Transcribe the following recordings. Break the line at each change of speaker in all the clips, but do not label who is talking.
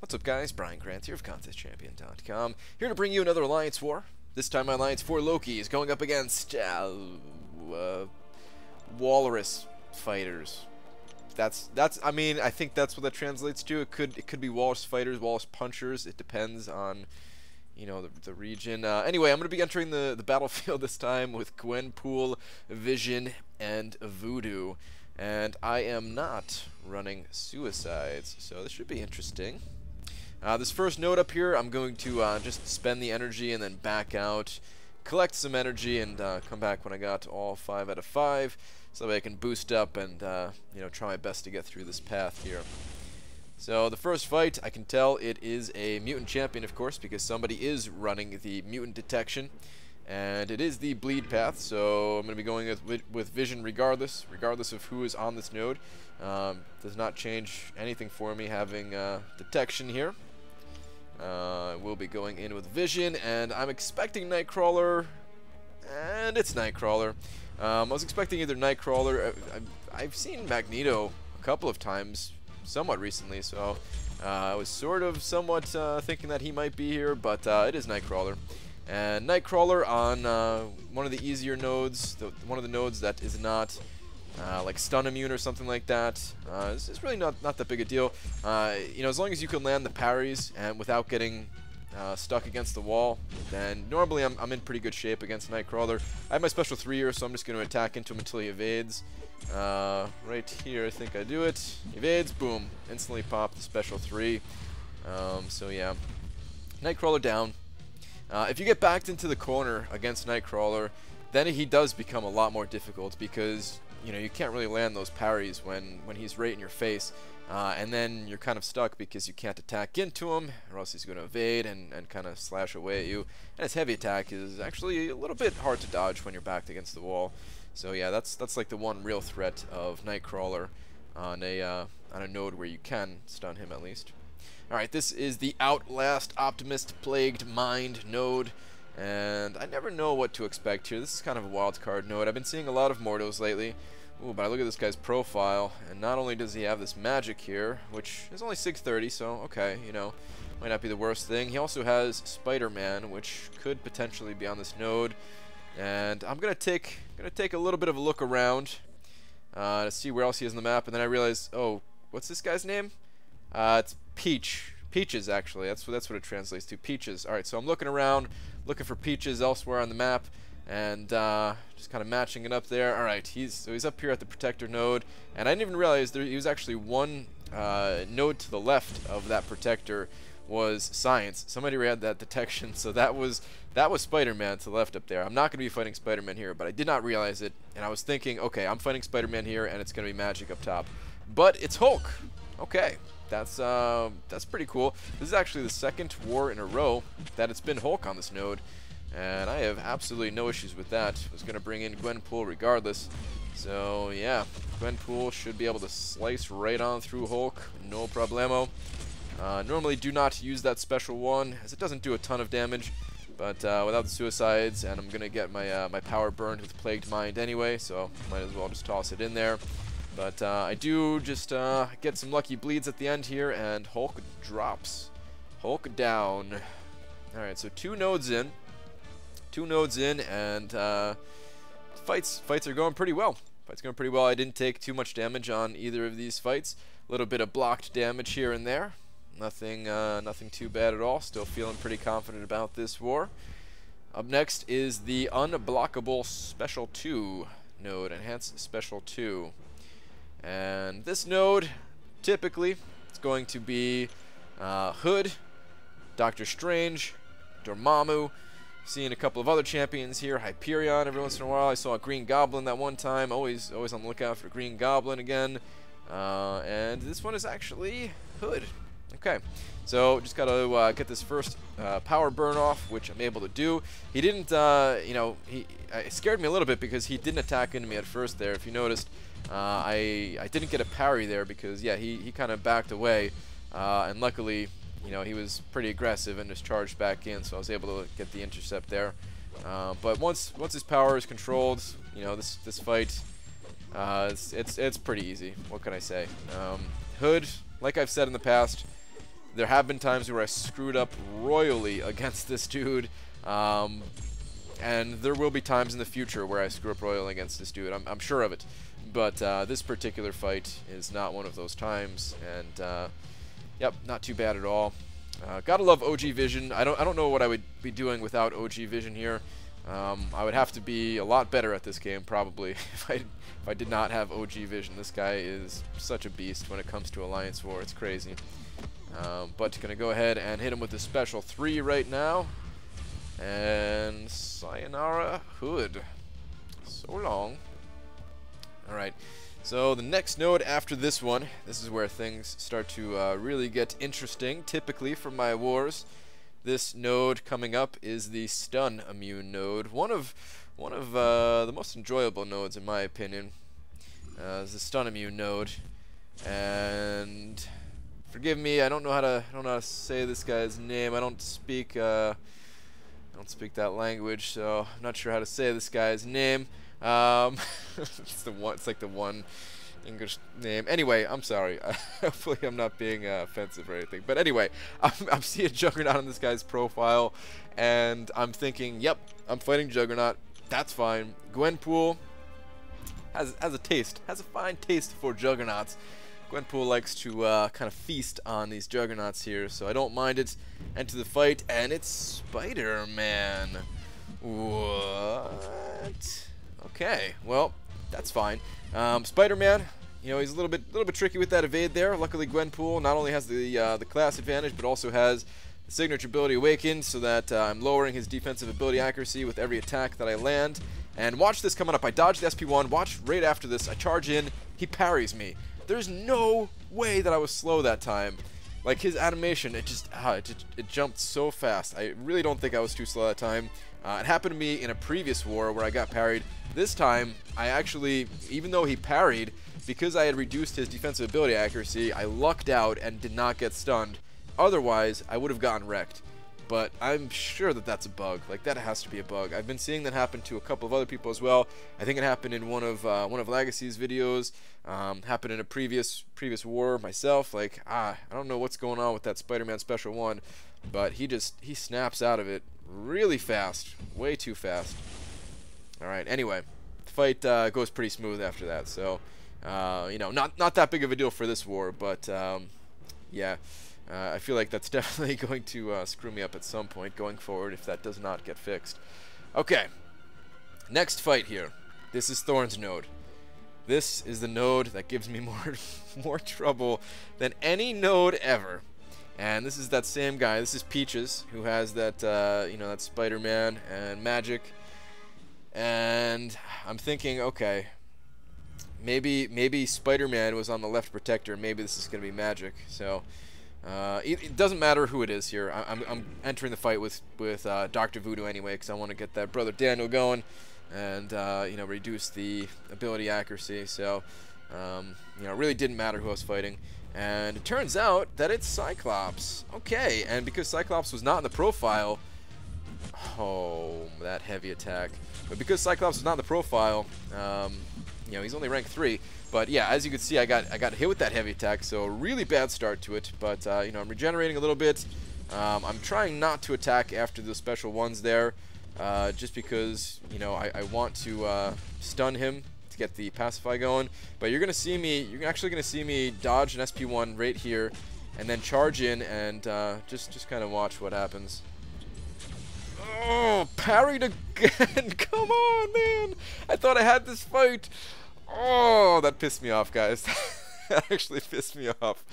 What's up, guys? Brian Grant here of ContestChampion.com, here to bring you another Alliance War. This time my Alliance 4 Loki is going up against Walrus Fighters. I mean, I think that's what that translates to. It could be Walrus Fighters, Walrus Punchers. It depends on, you know, the region. Anyway, I'm going to be entering the battlefield this time with Gwenpool, Vision, and Voodoo. And I am not running Suicides, so this should be interesting. This first node up here, I'm going to just spend the energy and then back out, collect some energy, and come back when I got all 5 out of 5, so that way I can boost up and you know, try my best to get through this path here. So the first fight, I can tell it is a mutant champion, of course, because somebody is running the mutant detection, and it is the bleed path. So I'm going to be going with Vision regardless of who is on this node. Does not change anything for me having detection here. We'll be going in with Vision, and I'm expecting Nightcrawler, and it's Nightcrawler. I was expecting either Nightcrawler. I've seen Magneto a couple of times, somewhat recently, so I was somewhat thinking that he might be here, but it is Nightcrawler. And Nightcrawler on one of the easier nodes, one of the nodes that is not like stun immune or something like that. It's really not that big a deal. You know, as long as you can land the parries and without getting stuck against the wall, then normally I'm in pretty good shape against Nightcrawler. I have my special 3 here, so I'm just going to attack into him until he evades. Right here, I think I do it. Evades, boom, instantly pop the special 3. So yeah, Nightcrawler down. If you get backed into the corner against Nightcrawler, then he does become a lot more difficult, because you know, you can't really land those parries when he's right in your face, and then you're kind of stuck because you can't attack into him, or else he's going to evade and kind of slash away at you. And his heavy attack is actually a little bit hard to dodge when you're backed against the wall. So yeah, that's like the one real threat of Nightcrawler on a node where you can stun him at least. Alright, this is the Outlast Optimist Plagued Mind node, and I never know what to expect here. This is kind of a wild card node. I've been seeing a lot of Mordos lately. Ooh, but I look at this guy's profile, and not only does he have this magic here, which is only 630, so okay, you know, might not be the worst thing. He also has Spider-Man, which could potentially be on this node, and I'm gonna take a little bit of a look around to see where else he is on the map, and then I realize, oh, what's this guy's name? It's Peaches, actually. That's what it translates to. Peaches. Alright, so I'm looking around, looking for Peaches elsewhere on the map, and just kind of matching it up there. Alright, he's up here at the Protector node, and I didn't even realize he was actually one node to the left of that Protector was Science. Somebody read that detection, so that was Spider-Man to the left up there. I'm not going to be fighting Spider-Man here, but I did not realize it, and I was thinking, okay, I'm fighting Spider-Man here, and it's going to be Magic up top. But it's Hulk. Okay. That's pretty cool. This is actually the second war in a row that it's been Hulk on this node, and I have absolutely no issues with that. I was going to bring in Gwenpool regardless. So yeah, Gwenpool should be able to slice right on through Hulk, no problemo. Normally do not use that special one, as it doesn't do a ton of damage, but without the suicides, and I'm going to get my, my power burned with Plagued Mind anyway, so might as well just toss it in there. But I do just get some lucky bleeds at the end here, and Hulk drops. Hulk down. Alright, so two nodes in, and fights are going pretty well. I didn't take too much damage on either of these fights. A little bit of blocked damage here and there. Nothing too bad at all. Still feeling pretty confident about this war. Up next is the Unblockable Special 2 node, Enhanced Special 2. And this node, typically, it's going to be Hood, Doctor Strange, Dormammu. Seeing a couple of other champions here, Hyperion every once in a while. I saw a Green Goblin that one time. Always on the lookout for Green Goblin again. And this one is actually Hood. Okay, so just got to get this first power burn off, which I'm able to do. He didn't, you know, it scared me a little bit because he didn't attack into me at first there. If you noticed, I didn't get a parry there because, yeah, he kind of backed away, and luckily, you know, he was pretty aggressive and just charged back in, so I was able to get the intercept there. But once his power is controlled, you know, this fight, it's pretty easy. What can I say? Hood, like I've said in the past, there have been times where I screwed up royally against this dude, and there will be times in the future where I screw up royally against this dude. I'm sure of it. But this particular fight is not one of those times, and yep, not too bad at all. Gotta love OG Vision. I don't know what I would be doing without OG Vision here. I would have to be a lot better at this game probably if I did not have OG Vision. This guy is such a beast when it comes to Alliance War. It's crazy. But gonna go ahead and hit him with the special 3 right now. And sayonara Hood. So long. Alright, so the next node after this one, this is where things start to really get interesting, typically for my wars. This node coming up is the stun immune node. One of the most enjoyable nodes in my opinion is the stun immune node. And forgive me, I don't know how to say this guy's name. I don't speak that language, so I'm not sure how to say this guy's name. It's like the one English name. Anyway, I'm sorry. Hopefully I'm not being offensive or anything. But anyway, I'm seeing Juggernaut on this guy's profile, and I'm thinking, yep, I'm fighting Juggernaut. That's fine. Gwenpool has a fine taste for Juggernauts. Gwenpool likes to kind of feast on these Juggernauts here, so I don't mind it. Enter the fight, and it's Spider-Man. What? Okay, well, that's fine. Spider-Man, you know, he's a little bit tricky with that evade there. Luckily, Gwenpool not only has the class advantage, but also has the signature ability awakened, so that I'm lowering his defensive ability accuracy with every attack that I land. And watch this coming up. I dodge the SP1. Watch right after this. I charge in. He parries me. There's no way that I was slow that time. Like, his animation, it jumped so fast. I really don't think I was too slow that time. It happened to me in a previous war where I got parried. This time, I actually, even though he parried, because I had reduced his defensive ability accuracy, I lucked out and did not get stunned. Otherwise, I would have gotten wrecked. But I'm sure that that's a bug. Like, that has to be a bug. I've been seeing that happen to a couple of other people as well. I think it happened in one of Legacy's videos. Happened in a previous war myself. Like, I don't know what's going on with that Spider-Man Special 1, but he snaps out of it really fast, way too fast. All right. Anyway, the fight goes pretty smooth after that. So, you know, not that big of a deal for this war, but yeah. I feel like that's definitely going to screw me up at some point going forward if that does not get fixed. Okay, next fight here. This is Thorns node. This is the node that gives me more trouble than any node ever. And this is that same guy. This is Peaches, who has that you know, that Spider-Man and magic. And I'm thinking, okay, maybe Spider-Man was on the left protector. Maybe this is gonna be magic. So. It doesn't matter who it is here. I'm entering the fight with Dr. Voodoo anyway, because I want to get that Brother Daniel going, and you know, reduce the ability accuracy. So you know, it really didn't matter who I was fighting, and it turns out that it's Cyclops. Okay, and because Cyclops was not in the profile, oh, that heavy attack. But because Cyclops was not in the profile, you know, he's only rank 3. But yeah, as you can see, I got hit with that heavy attack, so a really bad start to it. But you know, I'm regenerating a little bit. I'm trying not to attack after the special ones there, just because, you know, I want to stun him to get the pacify going. But you're actually gonna see me dodge an SP1 right here, and then charge in and just kind of watch what happens. Oh, parried again! Come on, man! I thought I had this fight. Oh, that pissed me off, guys. That actually pissed me off.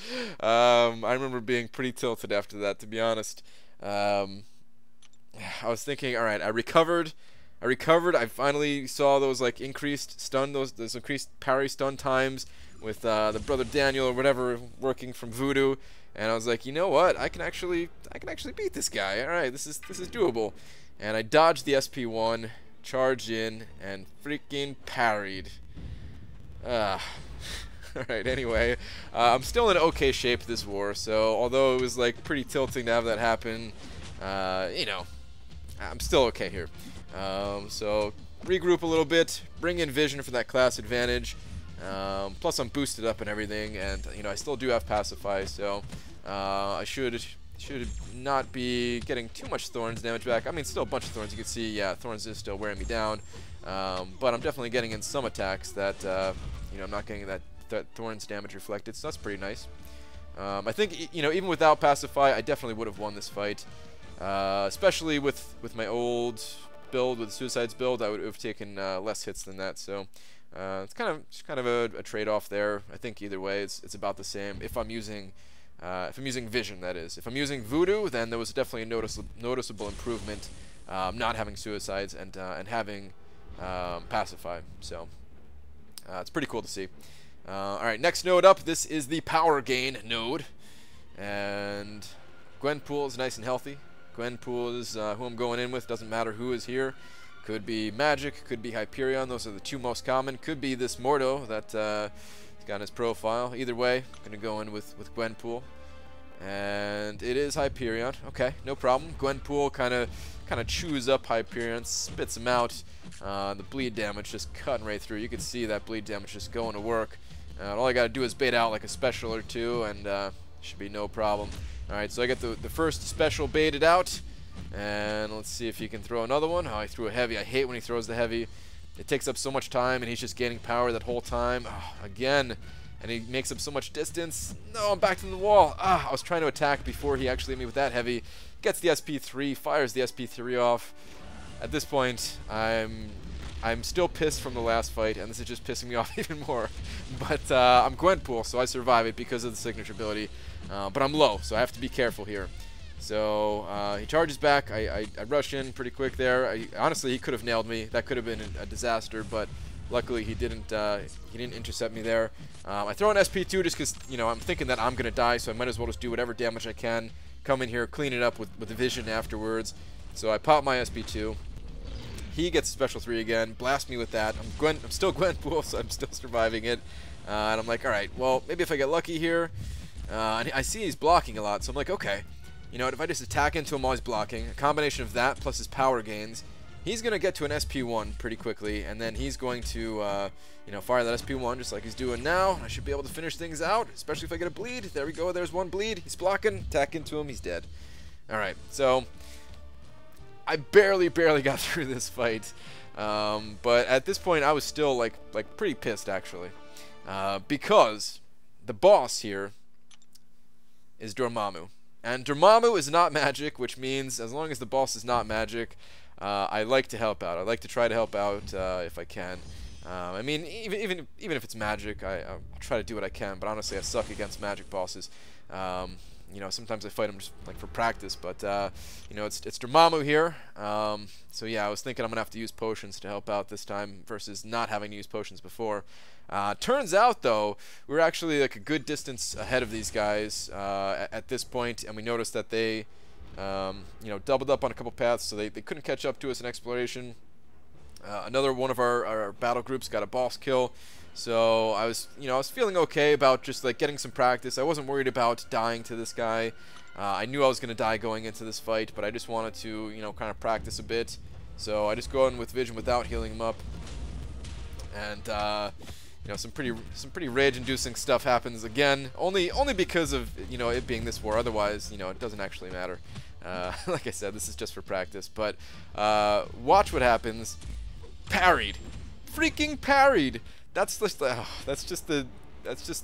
I remember being pretty tilted after that, to be honest. I was thinking, all right, I recovered. I finally saw those like increased stun, those increased parry stun times with the Brother Daniel or whatever working from Voodoo, and I was like, you know what? I can actually beat this guy. All right, this is doable. And I dodged the SP1, charged in, and freaking parried. Alright, anyway, I'm still in okay shape this war, so although it was like pretty tilting to have that happen, you know, I'm still okay here. So regroup a little bit, bring in Vision for that class advantage, plus I'm boosted up and everything, and you know, I still do have Pacify, so I should not be getting too much Thorns damage back. I mean, still a bunch of Thorns. You can see, yeah, Thorns is still wearing me down. But I'm definitely getting in some attacks that, you know, I'm not getting that Thorns damage reflected, so that's pretty nice. I think, you know, even without Pacify, I definitely would have won this fight. Especially with my old build, with the Suicides build, I would have taken less hits than that. So it's kind of a trade-off there. I think either way, it's about the same. If I'm using Vision, that is. If I'm using Voodoo, then there was definitely a noticeable improvement, not having Suicides and having Pacify. So it's pretty cool to see. Alright, next node up, this is the Power Gain node. And Gwenpool is nice and healthy. Gwenpool is who I'm going in with, doesn't matter who is here. Could be Magic, could be Hyperion, those are the two most common. Could be this Mordo that he's got in his profile. Either way, I'm going to go in with Gwenpool. And it is Hyperion. Okay, no problem. Gwenpool kind of chews up Hyperion, spits him out. The bleed damage just cutting right through. You can see that bleed damage just going to work. All I gotta do is bait out like a special or two, and should be no problem. Alright, so I get the first special baited out, and let's see if he can throw another one. Oh, he threw a heavy. I hate when he throws the heavy. It takes up so much time, and he's just gaining power that whole time. Oh, again, and he makes up so much distance. No, I'm back to the wall. I was trying to attack before he actually hit me with that heavy. Gets the SP3, fires the SP3 off. At this point, I'm still pissed from the last fight, and this is just pissing me off even more. But I'm Gwenpool, so I survive it because of the signature ability. But I'm low, so I have to be careful here. So he charges back. I rush in pretty quick there. Honestly, he could have nailed me. That could have been a disaster, but luckily he didn't intercept me there. I throw an SP2 just because, you know, I'm thinking that I'm going to die, so I might as well just do whatever damage I can. Come in here, clean it up with the Vision afterwards. So I pop my SP2. He gets special 3 again, blast me with that. I'm still Gwenpool, so I'm still surviving it. And I'm like, alright, well, maybe if I get lucky here. And I see he's blocking a lot, so I'm like, okay. You know what, if I just attack into him while he's blocking, a combination of that plus his power gains, he's going to get to an SP1 pretty quickly, and then he's going to, you know, fire that SP1 just like he's doing now. I should be able to finish things out, especially if I get a bleed. There we go, there's one bleed. He's blocking, attack into him, he's dead. Alright, so I barely got through this fight, but at this point I was still like pretty pissed actually, because the boss here is Dormammu, and Dormammu is not magic, which means as long as the boss is not magic, I like to help out. I like to try to help out if I can. I mean, even if it's magic, I'll try to do what I can. But honestly, I suck against magic bosses. You know, sometimes I fight them just like for practice, but you know, it's Dormammu here. So yeah, I was thinking I'm gonna have to use potions to help out this time versus not having to use potions before. Turns out though, we were actually like a good distance ahead of these guys at this point, and we noticed that they, you know, doubled up on a couple paths, so they couldn't catch up to us in exploration. Another one of our battle groups got a boss kill. So I was feeling okay about just like getting some practice. I wasn't worried about dying to this guy. I knew I was going to die going into this fight, but I just wanted to, you know, kind of practice a bit. So I just go in with Vision without healing him up. And you know, some pretty rage-inducing stuff happens again. Only because of, you know, it being this war. Otherwise, you know, it doesn't actually matter. Like I said, this is just for practice. But watch what happens. Parried, freaking parried. That's just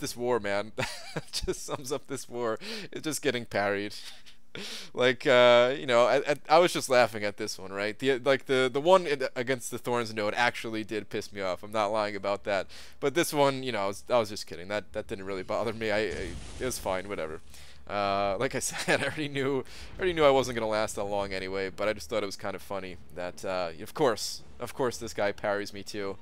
this war, man. That just sums up this war. It's just getting parried. Like, you know, I was just laughing at this one, right? The one against the Thorns node actually did piss me off. I'm not lying about that. But this one, you know, I was just kidding. That didn't really bother me. It was fine, whatever. Like I said, I already knew I wasn't gonna last that long anyway. But I just thought it was kind of funny that, of course, this guy parries me too.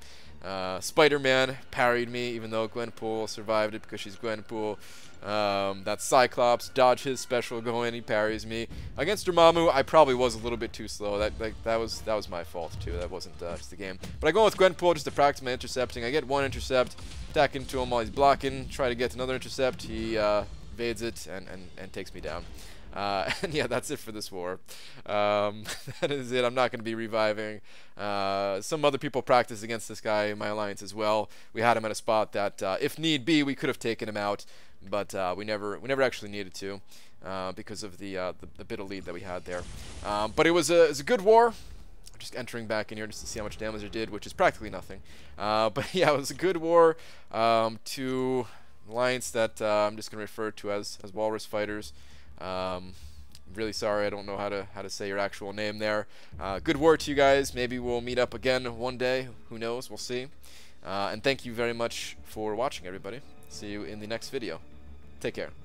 Spider-Man parried me, even though Gwenpool survived it because she's Gwenpool. That Cyclops dodged his special, go in, he parries me. Against Dormammu, I probably was a little bit too slow. That was my fault too. That wasn't just the game. But I go with Gwenpool just to practice my intercepting. I get one intercept, attack into him while he's blocking, try to get another intercept. He evades it and takes me down. And yeah, that's it for this war. That is it. I'm not going to be reviving. Some other people practice against this guy in my alliance as well. We had him at a spot that, if need be, we could have taken him out, but we never actually needed to, because of the bit of lead that we had there. But it was a good war. Just entering back in here just to see how much damage it did, which is practically nothing. But yeah, it was a good war to alliance that I'm just going to refer to as Walrus Fighters. Really sorry, I don't know how to say your actual name there. Good war to you guys. Maybe we'll meet up again one day. Who knows? We'll see. And thank you very much for watching, everybody. See you in the next video. Take care.